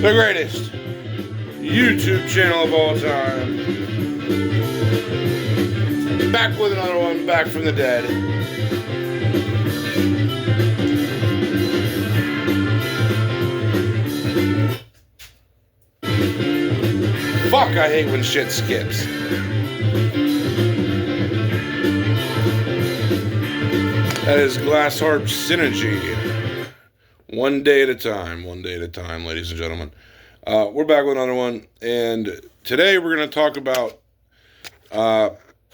The greatest YouTube channel of all time. Back with another one, back from the dead. Fuck, I hate when shit skips. That is Glass Harp Synergy. One day at a time, ladies and gentlemen. We're back with another one, and today we're going to talk about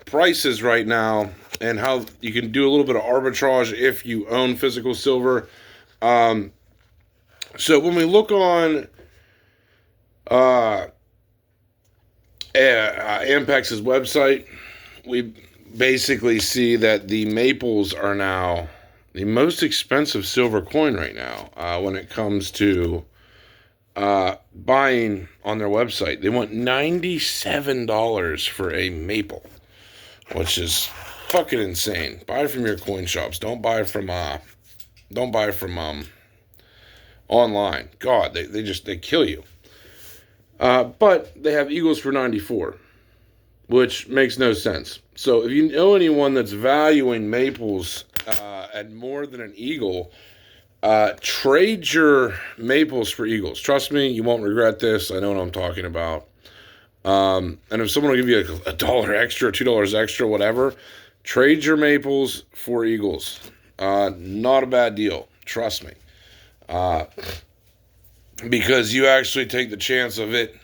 prices right now and how you can do a little bit of arbitrage if you own physical silver. So when we look on Ampex's website, we basically see that the maples are now the most expensive silver coin right now when it comes to buying on their website. They want $97 for a maple, which is fucking insane. Buy from your coin shops. Don't buy from online. God, they kill you. But they have eagles for 94, which makes no sense. So if you know anyone that's valuing maples at more than an eagle, trade your maples for eagles. Trust me, you won't regret this. I know what I'm talking about. And if someone will give you a $1 extra, $2 extra, whatever, trade your maples for eagles. Not a bad deal. Trust me. Because you actually take the chance of it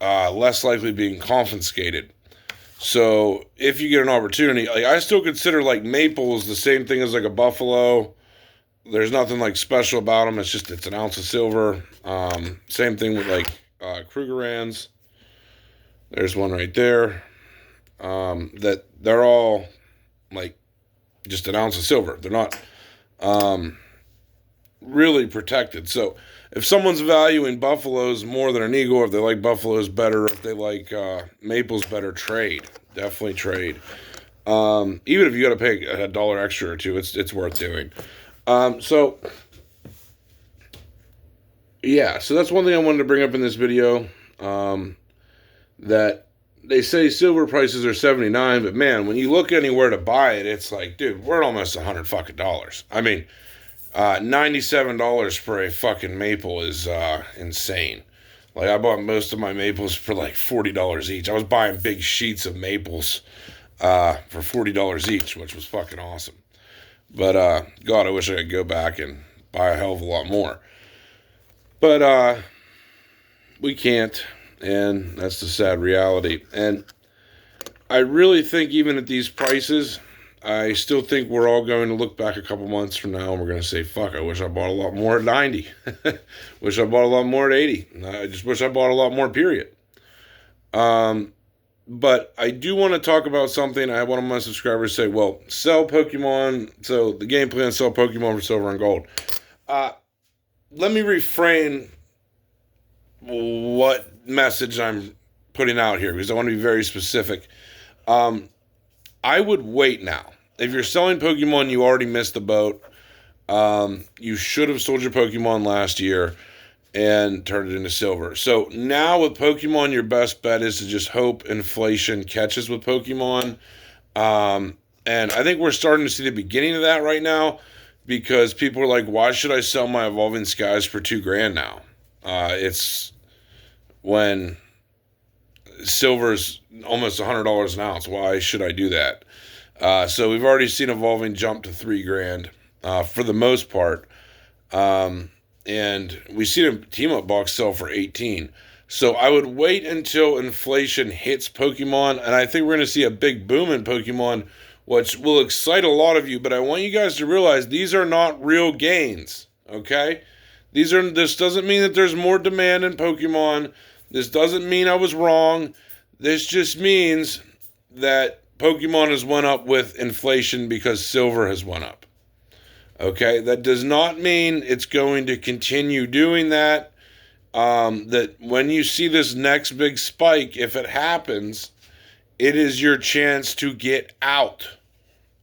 less likely being confiscated. So if you get an opportunity, like, I still consider like maples the same thing as like a buffalo. There's nothing like special about them. It's an ounce of silver. Same thing with like Krugerrands. There's one right there. That they're all like just an ounce of silver. They're not really protected. So if someone's valuing buffaloes more than an eagle, or if they like buffaloes better, or if they like maples better, trade. Definitely trade. Even if you got to pay a $1 extra or two, it's worth doing. So that's one thing I wanted to bring up in this video. That they say silver prices are $79, but man, when you look anywhere to buy it, it's like, dude, we're at almost $100 fucking dollars. I mean, $97 for a fucking maple is insane. Like, I bought most of my maples for like $40 each. I was buying big sheets of maples for $40 each, which was fucking awesome. But God, I wish I could go back and buy a hell of a lot more. But we can't, and that's the sad reality. And I really think even at these prices, I still think we're all going to look back a couple months from now and we're going to say, fuck, I wish I bought a lot more at 90. Wish I bought a lot more at 80. I just wish I bought a lot more, period. But I do want to talk about something. I had one of my subscribers say, well, sell Pokemon. So the game plan, sell Pokemon for silver and gold. Let me refrain what message I'm putting out here, because I want to be very specific. I would wait now. If you're selling Pokemon, you already missed the boat. You should have sold your Pokemon last year and turned it into silver. So now with Pokemon, your best bet is to just hope inflation catches with Pokemon. And I think we're starting to see the beginning of that right now, because people are like, why should I sell my Evolving Skies for $2,000 now? It's when silver's almost $100 an ounce. Why should I do that? So we've already seen Evolving jump to $3,000 for the most part. And we see a team-up box sell for $18. So I would wait until inflation hits Pokemon, and I think we're going to see a big boom in Pokemon, which will excite a lot of you. But I want you guys to realize these are not real gains, okay? This doesn't mean that there's more demand in Pokemon. This doesn't mean I was wrong. This just means that Pokemon has went up with inflation because silver has went up. Okay, that does not mean it's going to continue doing that. That when you see this next big spike, if it happens, it is your chance to get out.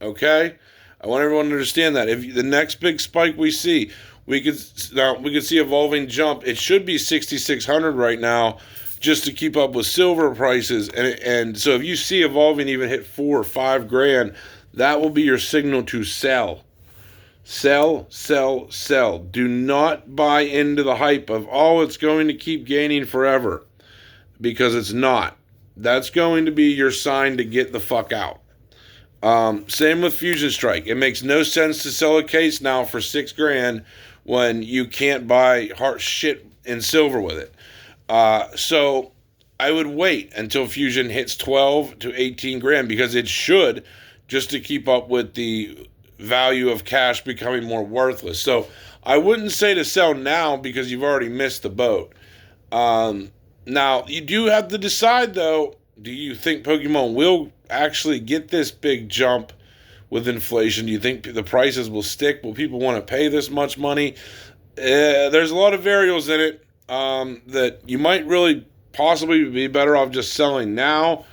Okay? I want everyone to understand that. If the next big spike we see, we could see evolving jump. It should be 6,600 right now, just to keep up with silver prices. And so if you see evolving even hit 4 or 5 grand, that will be your signal to sell. Sell, sell, sell. Do not buy into the hype of, oh, it's going to keep gaining forever, because it's not. That's going to be your sign to get the fuck out. Same with Fusion Strike. It makes no sense to sell a case now for 6 grand when you can't buy hard shit in silver with it. So I would wait until Fusion hits 12 to 18 grand, because it should, just to keep up with the value of cash becoming more worthless. So I wouldn't say to sell now, because you've already missed the boat. Now, you do have to decide, though, do you think Pokemon will actually get this big jump with inflation? Do you think the prices will stick? Will people want to pay this much money? There's a lot of variables in it that you might really possibly be better off just selling now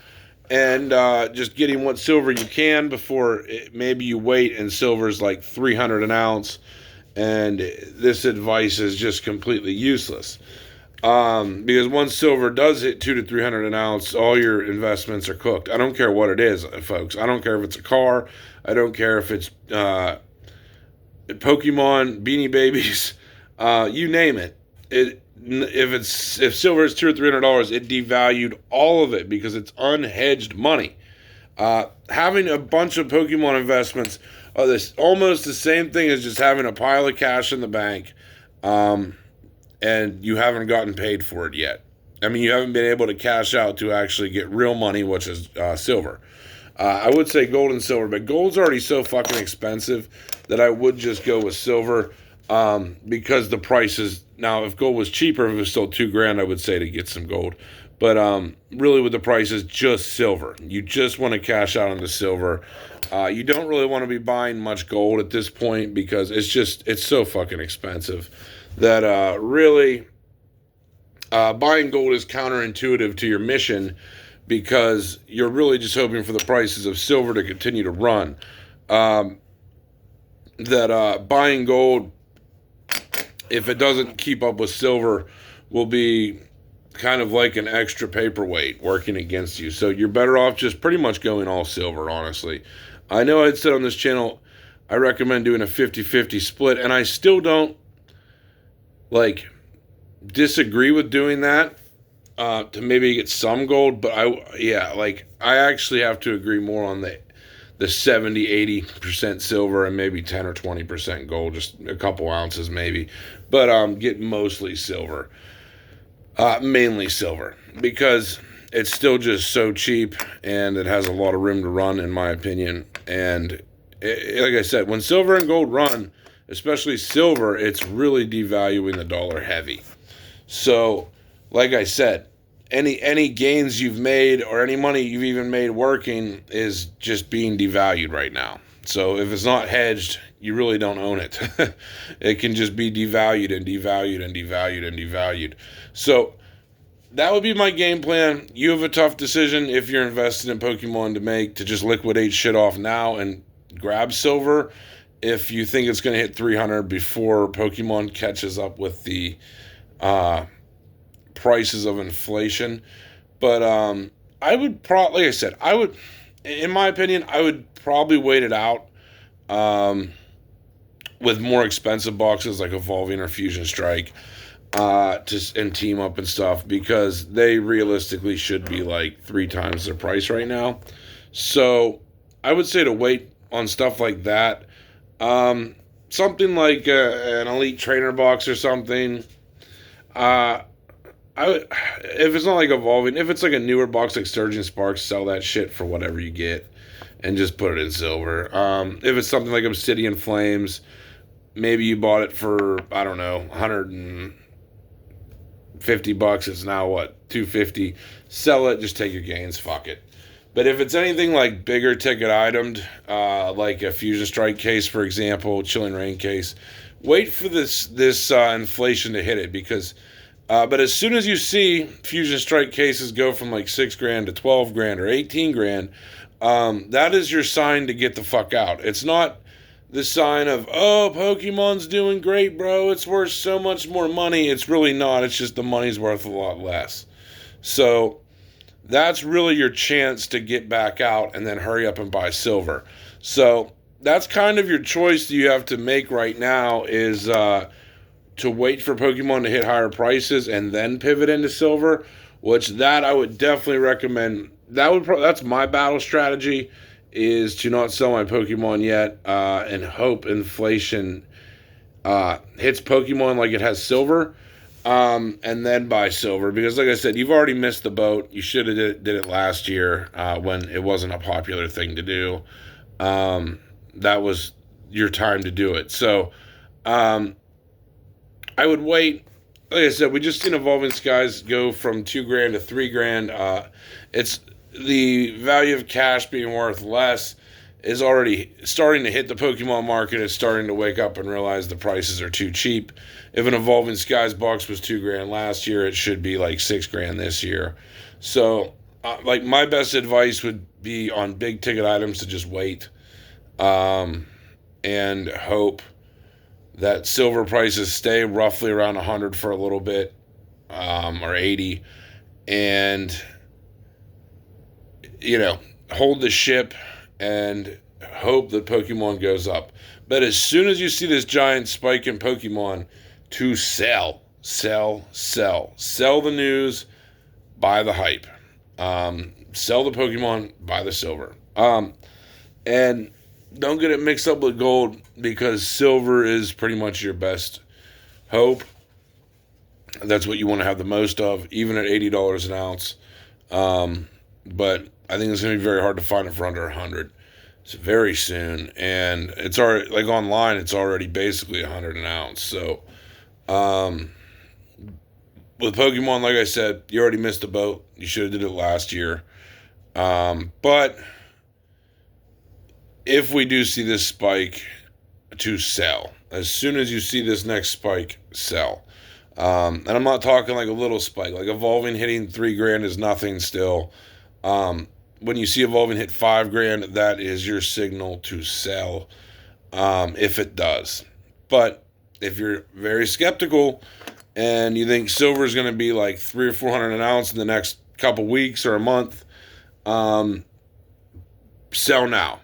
and just getting what silver you can before maybe you wait and silver's like 300 an ounce, and this advice is just completely useless. Because once silver does hit 200 to 300 an ounce, all your investments are cooked. I don't care what it is, folks. I don't care if it's a car. I don't care if it's Pokemon, Beanie Babies, you name it. If silver is $200 or $300, it devalued all of it because it's unhedged money. Having a bunch of Pokemon investments are this almost the same thing as just having a pile of cash in the bank, and you haven't gotten paid for it yet. I mean, you haven't been able to cash out to actually get real money, which is silver. I would say gold and silver, but gold's already so fucking expensive that I would just go with silver, because the prices. Now, if gold was cheaper, if it was still 2 grand, I would say to get some gold. But really, with the prices, just silver. You just want to cash out on the silver. You don't really want to be buying much gold at this point, because it's so fucking expensive that really buying gold is counterintuitive to your mission, because you're really just hoping for the prices of silver to continue to run. Buying gold, if it doesn't keep up with silver, will be kind of like an extra paperweight working against you. So you're better off just pretty much going all silver, honestly. I know I'd said on this channel, I recommend doing a 50-50 split, and I still don't, disagree with doing that, to maybe get some gold, but I actually have to agree more on the 70-80% silver and maybe 10 or 20% gold, just a couple ounces maybe, but get mostly silver, mainly silver, because it's still just so cheap and it has a lot of room to run, in my opinion. And like I said, when silver and gold run, especially silver, it's really devaluing the dollar heavy. So, like I said, any gains you've made or any money you've even made working is just being devalued right now. So if it's not hedged, you really don't own it. It can just be devalued and devalued and devalued and devalued. So that would be my game plan. You have a tough decision if you're invested in Pokemon to make, to just liquidate shit off now and grab silver. If you think it's going to hit 300 before Pokemon catches up with the prices of inflation. But I would probably, like I said, in my opinion, I would probably wait it out with more expensive boxes like Evolving or Fusion Strike, and Team Up and stuff, because they realistically should be like 3 times their price right now. So I would say to wait on stuff like that. Something like an Elite Trainer box or something. If it's not like Evolving, if it's like a newer box like Surging Sparks, sell that shit for whatever you get and just put it in silver. If it's something like Obsidian Flames, maybe you bought it for, I don't know, $150. It's now what, $250. Sell it, just take your gains, fuck it. But if it's anything like bigger ticket itemed, like a Fusion Strike case, for example, Chilling Rain case, wait for this inflation to hit it, because but as soon as you see Fusion Strike cases go from like 6 grand to 12 grand or 18 grand, that is your sign to get the fuck out. It's not the sign of, oh, Pokemon's doing great, bro. It's worth so much more money. It's really not. It's just the money's worth a lot less. So that's really your chance to get back out and then hurry up and buy silver. So that's kind of your choice that you have to make right now is to wait for Pokemon to hit higher prices and then pivot into silver, which that I would definitely recommend. That's my battle strategy is to not sell my Pokemon yet and hope inflation hits Pokemon like it has silver and then buy silver because like I said, you've already missed the boat. You should have did it last year when it wasn't a popular thing to do. That was your time to do it. So I would wait. Like I said, we just seen Evolving Skies go from $2,000 to $3,000. It's the value of cash being worth less is already starting to hit the Pokemon market. It's starting to wake up and realize the prices are too cheap. If an Evolving Skies box was $2,000 last year, it should be like $6,000 this year. So, like my best advice would be on big ticket items to just wait, and hope that silver prices stay roughly around 100 for a little bit, or 80, and hold the ship and hope that Pokemon goes up. But as soon as you see this giant spike in Pokemon, to sell the news, buy the hype, sell the Pokemon, buy the silver, and don't get it mixed up with gold because silver is pretty much your best hope. That's what you want to have the most of, even at $80 an ounce. But I think it's going to be very hard to find it for under 100. It's very soon, and it's already like online. It's already basically 100 an ounce. So, with Pokemon, like I said, you already missed the boat. You should have did it last year. But if we do see this spike, to sell. As soon as you see this next spike, sell. And I'm not talking like a little spike. Like Evolving hitting $3,000 is nothing still. When you see Evolving hit $5,000, that is your signal to sell, if it does. But if you're very skeptical and you think silver is going to be like $300 or $400 an ounce in the next couple weeks or a month, sell now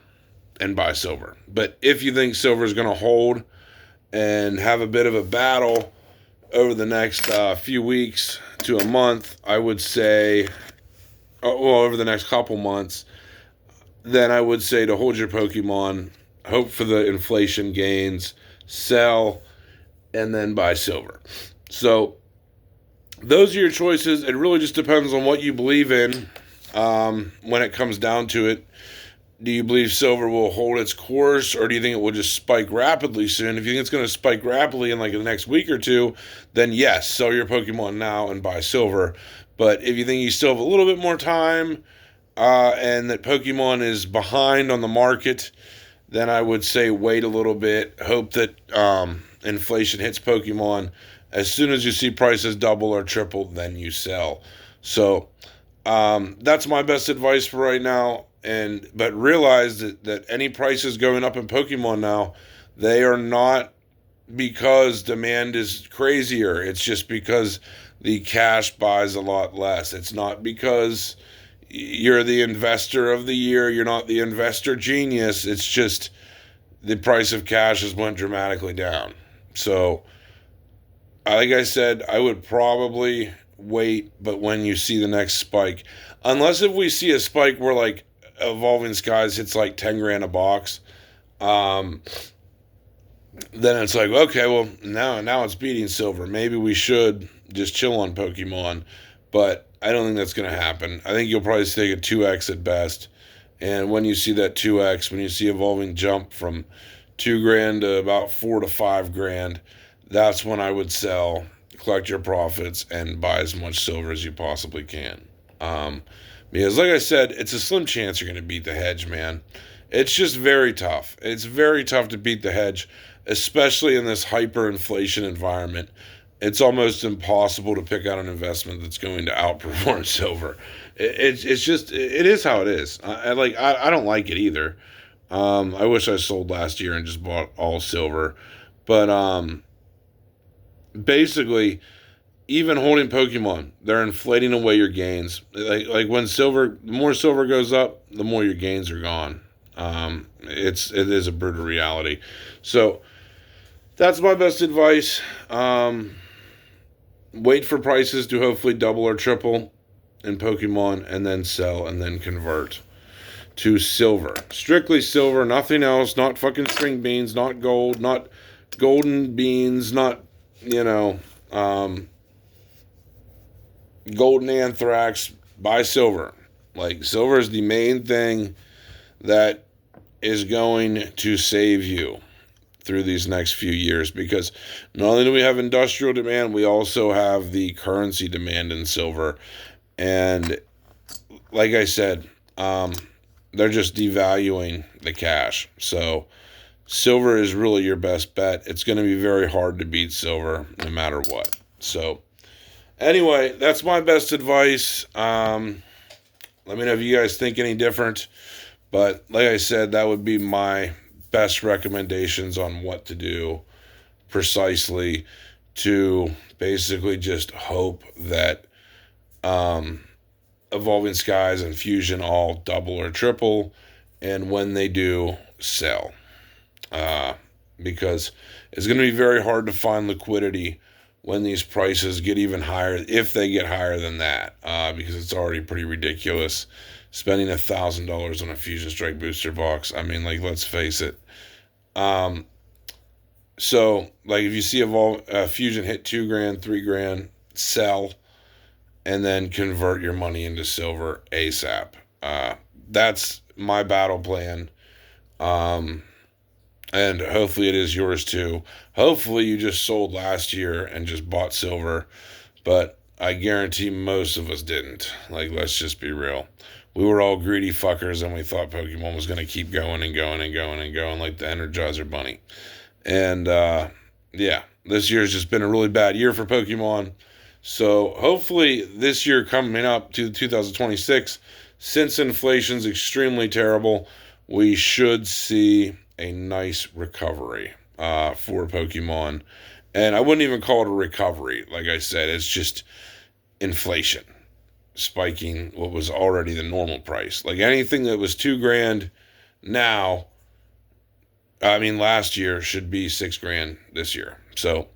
and buy silver. But if you think silver is going to hold and have a bit of a battle over the next few weeks to a month, I would say, over the next couple months, then I would say to hold your Pokemon, hope for the inflation gains, sell, and then buy silver. So those are your choices. It really just depends on what you believe in when it comes down to it. Do you believe silver will hold its course, or do you think it will just spike rapidly soon? If you think it's going to spike rapidly in like the next week or two, then yes, sell your Pokemon now and buy silver. But if you think you still have a little bit more time and that Pokemon is behind on the market, then I would say wait a little bit. Hope that inflation hits Pokemon. As soon as you see prices double or triple, then you sell. So that's my best advice for right now. But realize that any prices going up in Pokemon now, they are not because demand is crazier. It's just because the cash buys a lot less. It's not because you're the investor of the year. You're not the investor genius. It's just the price of cash has went dramatically down. So, like I said, I would probably wait, but when you see the next spike, unless if we see a spike where like Evolving Skies hits like $10,000 a box, then it's like, okay, well now it's beating silver. Maybe we should just chill on Pokemon, but I don't think that's going to happen. I think you'll probably take a 2x at best. And when you see that 2x, when you see Evolving jump from $2,000 to about $4,000 to $5,000, that's when I would sell, collect your profits, and buy as much silver as you possibly can. Because like I said, it's a slim chance you're going to beat the hedge, man. It's just very tough. It's very tough to beat the hedge, especially in this hyperinflation environment. It's almost impossible to pick out an investment that's going to outperform silver. It's just, it is how it is. I don't like it either. I wish I sold last year and just bought all silver. But basically, even holding Pokemon, they're inflating away your gains. Like when silver, the more silver goes up, the more your gains are gone. It is a brutal reality. So that's my best advice. Wait for prices to hopefully double or triple in Pokemon, and then sell and then convert to silver. Strictly silver, nothing else. Not fucking string beans, not gold, not golden beans, not you know. Golden anthrax, buy silver. Like, silver is the main thing that is going to save you through these next few years, because not only do we have industrial demand, we also have the currency demand in silver. And like I said, they're just devaluing the cash. So silver is really your best bet. It's going to be very hard to beat silver no matter what. So anyway, that's my best advice. Let me know if you guys think any different. But like I said, that would be my best recommendations on what to do precisely to basically just hope that Evolving Skies and Fusion all double or triple, and when they do, sell. Because it's going to be very hard to find liquidity when these prices get even higher, if they get higher than that, because it's already pretty ridiculous spending $1,000 on a Fusion Strike booster box. I mean, like, let's face it. So, like, if you see Fusion hit $2,000, $3,000, sell, and then convert your money into silver ASAP. That's my battle plan. And hopefully it is yours too. Hopefully you just sold last year and just bought silver, but I guarantee most of us didn't. Like, let's just be real. We were all greedy fuckers and we thought Pokemon was going to keep going and going and going and going like the Energizer Bunny. And yeah, this year's just been a really bad year for Pokemon. So hopefully this year coming up to 2026, since inflation's extremely terrible, we should see a nice recovery for Pokemon. And I wouldn't even call it a recovery. Like I said, it's just inflation spiking what was already the normal price. Like, anything that was $2,000 now, I mean, last year should be $6,000 this year. So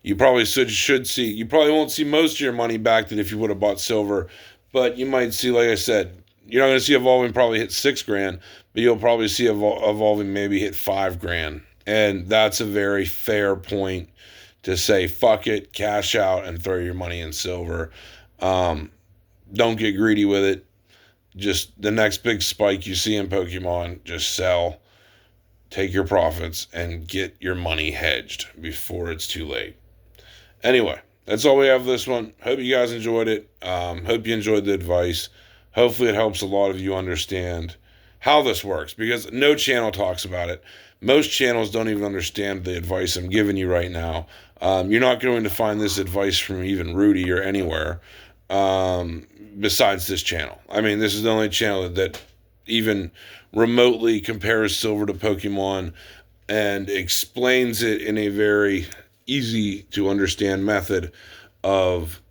you probably should see, you probably won't see most of your money back than if you would have bought silver, but you might see, like I said, you're not going to see Evolving probably hit $6,000, but you'll probably see Evolving maybe hit $5,000. And that's a very fair point to say, fuck it, cash out and throw your money in silver. Don't get greedy with it. Just the next big spike you see in Pokemon, just sell, take your profits, and get your money hedged before it's too late. Anyway, that's all we have for this one. Hope you guys enjoyed it. Hope you enjoyed the advice. Hopefully it helps a lot of you understand how this works, because no channel talks about it. Most channels don't even understand the advice I'm giving you right now. You're not going to find this advice from even Rudy or anywhere besides this channel. I mean, this is the only channel that even remotely compares silver to Pokemon and explains it in a very easy to understand method of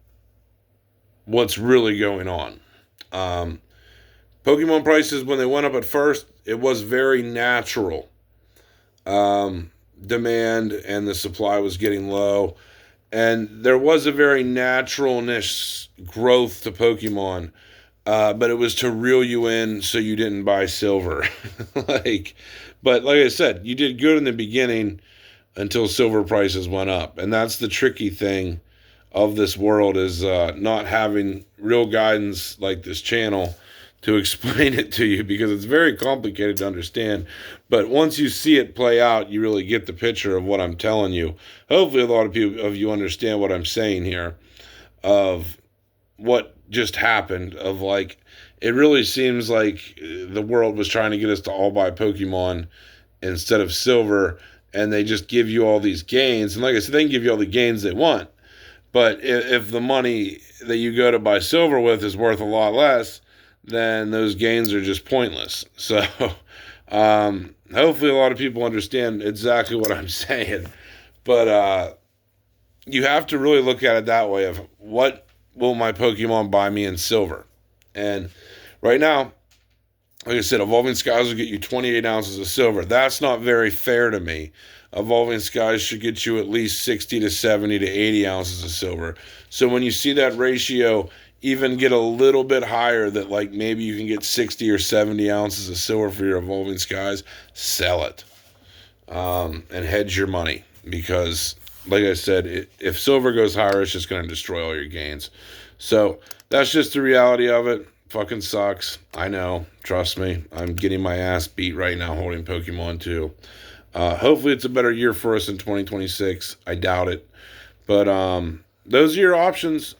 what's really going on. Pokemon prices, when they went up at first, it was very natural. Demand and the supply was getting low, and there was a very naturalness growth to Pokemon, but it was to reel you in so you didn't buy silver. But like I said, you did good in the beginning until silver prices went up, and that's the tricky thing of this world, is not having real guidance like this channel to explain it to you, because it's very complicated to understand. But once you see it play out, you really get the picture of what I'm telling you. Hopefully a lot of you understand what I'm saying here, of what just happened, of like, it really seems like the world was trying to get us to all buy Pokemon instead of silver, and they just give you all these gains. And like I said, they can give you all the gains they want, but if the money that you go to buy silver with is worth a lot less, then those gains are just pointless. So Hopefully a lot of people understand exactly what I'm saying. But you have to really look at it that way of what will my Pokemon buy me in silver? And right now, like I said, Evolving Skies will get you 28 ounces of silver. That's not very fair to me. Evolving Skies should get you at least 60 to 70 to 80 ounces of silver. So when you see that ratio even get a little bit higher, that like maybe you can get 60 or 70 ounces of silver for your Evolving Skies, sell it and hedge your money. Because, like I said, if silver goes higher, it's just going to destroy all your gains. So that's just the reality of it. Fucking sucks. I know. Trust me. I'm getting my ass beat right now holding Pokemon too. Hopefully it's a better year for us in 2026. I doubt it. But those are your options.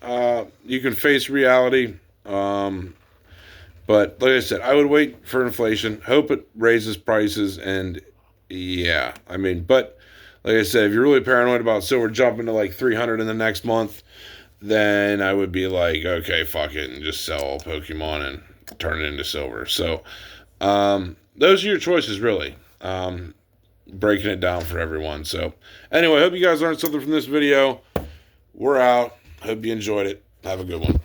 You can face reality. But like I said, I would wait for inflation. Hope it raises prices. And yeah, I mean, but like I said, if you're really paranoid about silver jumping to like 300 in the next month, then I would be like, okay, fuck it, and just sell all Pokemon and turn it into silver. So, those are your choices, really. Breaking it down for everyone. So, anyway, hope you guys learned something from this video. We're out. Hope you enjoyed it. Have a good one.